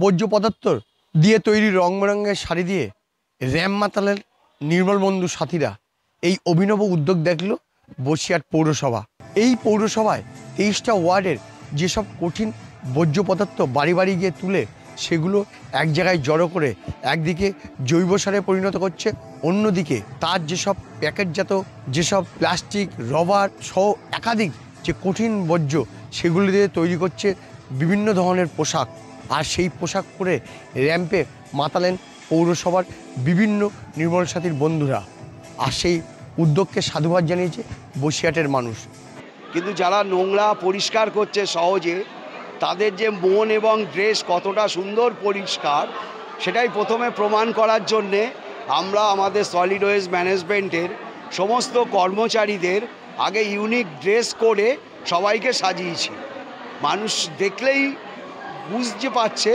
বর্জ্য পদার্থ দিয়ে তৈরি রং বেরঙের শাড়ি দিয়ে র্যাম মাতালের নির্মল বন্ধু সাথীরা এই অভিনব উদ্যোগ দেখল বসিরহাট পৌরসভা। এই পৌরসভায় 23টা ওয়ার্ডের যেসব কঠিন বর্জ্য পদার্থ বাড়ি বাড়ি গিয়ে তুলে সেগুলো এক জায়গায় জড়ো করে একদিকে জৈব সারে পরিণত করছে, অন্যদিকে তার যেসব প্যাকেটজাত যেসব প্লাস্টিক রবার সহ একাধিক যে কঠিন বর্জ্য সেগুলো দিয়ে তৈরি করছে বিভিন্ন ধরনের পোশাক। আর সেই পোশাক পরে র্যাম্পে মাতালেন পৌরসভার বিভিন্ন নির্মল সাথীর বন্ধুরা। আর সেই উদ্যোগকে সাধুবাদ জানিয়েছে বসিরহাটের মানুষ। কিন্তু যারা নোংরা পরিষ্কার করছে সহজে, তাদের যে মন এবং ড্রেস কতটা সুন্দর পরিষ্কার সেটাই প্রথমে প্রমাণ করার জন্যে আমরা আমাদের সলিড ওয়েস্ট ম্যানেজমেন্টের সমস্ত কর্মচারীদের আগে ইউনিক ড্রেস করে সবাইকে সাজিয়েছি। মানুষ দেখলেই বুঝতে পারছে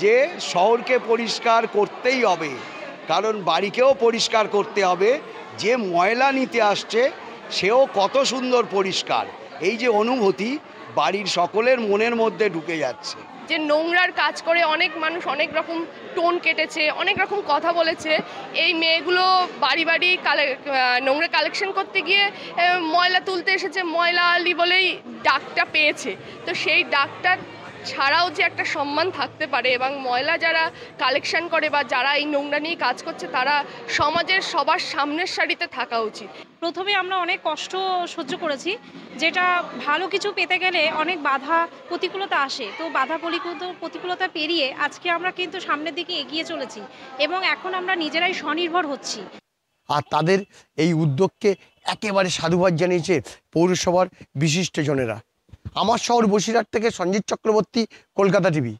যে শহরকে পরিষ্কার করতেই হবে, কারণ বাড়িকেও পরিষ্কার করতে হবে। যে ময়লা নিতে আসছে সেও কত সুন্দর পরিষ্কার, এই যে অনুভূতি বাড়ির সকলের মনের মধ্যে ঢুকে যাচ্ছে। যে নোংরার কাজ করে অনেক মানুষ অনেক রকম টোন কেটেছে, অনেক রকম কথা বলেছে। এই মেয়েগুলো বাড়ি বাড়ি নোংরা কালেকশন করতে গিয়ে ময়লা তুলতে এসেছে, ময়লা আলি বলেই ডাকটা পেয়েছে। তো সেই ডাকটা ছাড়াও যে একটা সম্মান থাকতে পারে এবং ময়লা যারা কালেকশন করে বা যারা এই নোংরা নিয়ে কাজ করছে তারা সমাজের সবার সামনের সারিতে থাকা উচিত। প্রথমে আমরা অনেক কষ্ট সহ্য করেছি, যেটা ভালো কিছু পেতে গেলে অনেক বাধা প্রতিকূলতা আসে। তো বাধা প্রতিকূলতা পেরিয়ে আজকে আমরা কিন্তু সামনের দিকে এগিয়ে চলেছি এবং এখন আমরা নিজেরাই স্বনির্ভর হচ্ছি। আর তাদের এই উদ্যোগকে একেবারে সাধুবাদ জানিয়েছে পৌরসভার বিশিষ্টজনেরা। আমার শহর বসিরহাট থেকে সঞ্জিত চক্রবর্তী, কলকাতা টিভি।